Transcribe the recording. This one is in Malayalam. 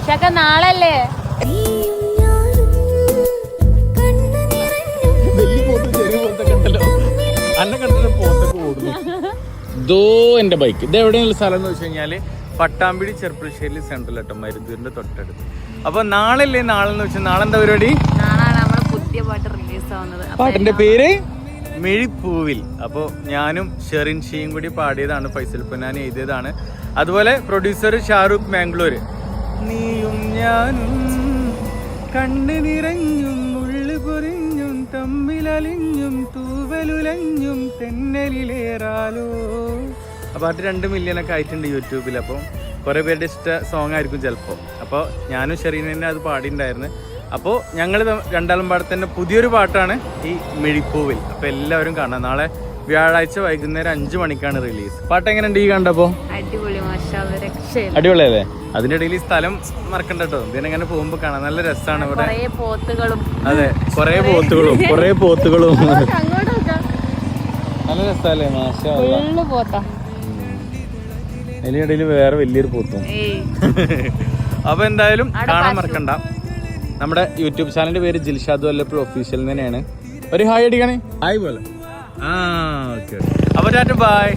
ഇഷക്ക നാളല്ലേ? ഇതോ എന്റെ ബൈക്ക്. ഇത് എവിടെയുള്ള സ്ഥലം എന്ന് വെച്ച് കഴിഞ്ഞാല് പട്ടാമ്പിടി ചെറുപ്പശ്ശേരി സെൻട്രൽ ആട്ടോ, മരുന്നൂരിന്റെ തൊട്ടടുത്ത്. അപ്പൊ നാളല്ലേ? നാളെ എന്ന് വെച്ചാൽ നാളെ എന്താ പരിപാടി? നാളാണ് നമ്മുടെ പുതിയ പാട്ട് റിലീസ് ആവുന്നത്. പാട്ടിന്റെ പേര് മിഴിപ്പൂവിൽ. അപ്പോൾ ഞാനും ഷെറിൻ ഷിയും കൂടി പാടിയതാണ്, ഫൈസൽ പൊന്നാനി എഴുതിയതാണ്. അതുപോലെ പ്രൊഡ്യൂസർ ഷാറൂഖ് മാംഗ്ലൂർ. നീയും ഞാനും കണ്ണു നിറഞ്ഞും ഉള്ളു പൊറിഞ്ഞും തമ്മിലലിഞ്ഞും തൂവലുലഞ്ഞും തെന്നലിലേറാലോ. ആ പാട്ട് 2 മില്യണൊക്കെ ആയിട്ടുണ്ട് യൂട്യൂബിൽ. അപ്പോൾ കുറേ പേരുടെ ഇഷ്ട സോങ് ആയിരിക്കും ചിലപ്പോൾ. അപ്പോൾ ഞാനും ഷെറീൻ തന്നെ അത് പാടിയിട്ടുണ്ടായിരുന്നു. അപ്പോൾ ഞങ്ങൾ രണ്ടാളും പാടത്തന്നെ പുതിയൊരു പാട്ടാണ് ഈ മിഴിപ്പൂവിൽ. അപ്പോൾ എല്ലാവരും കാണാം. നാളെ വ്യാഴാഴ്ച വൈകുന്നേരം 5 മണിക്കാണ് റിലീസ്. പാട്ട് എങ്ങനെയുണ്ട് ഈ കണ്ടപ്പോൾ? അടിപൊളി, അടിപൊളിയല്ലേ? അതിന്റെ ഇടയിൽ ഈ സ്ഥലം മറക്കണ്ട കേട്ടോ. ഇതിനെങ്ങനെ പോകുമ്പോ കാണാം, നല്ല രസമാണ് ഇവിടെ. അതെ, കൊറേ പോത്തുകളും നല്ല രസല്ലേ? മാഷാ അതിനിടയിൽ വേറെ വലിയൊരു പോത്തും. അപ്പൊ എന്തായാലും കാണാൻ മറക്കണ്ട. നമ്മുടെ യൂട്യൂബ് ചാനലിന്റെ പേര് ജിൽഷാദ് വല്ലപ്പുഴ ഒഫീഷ്യൽ തന്നെയാണ്. ഒരു ഹായ് അടിക്കണേ. ഹായ് പോലെ. ഓക്കെ. അപ്പൊ ബൈ.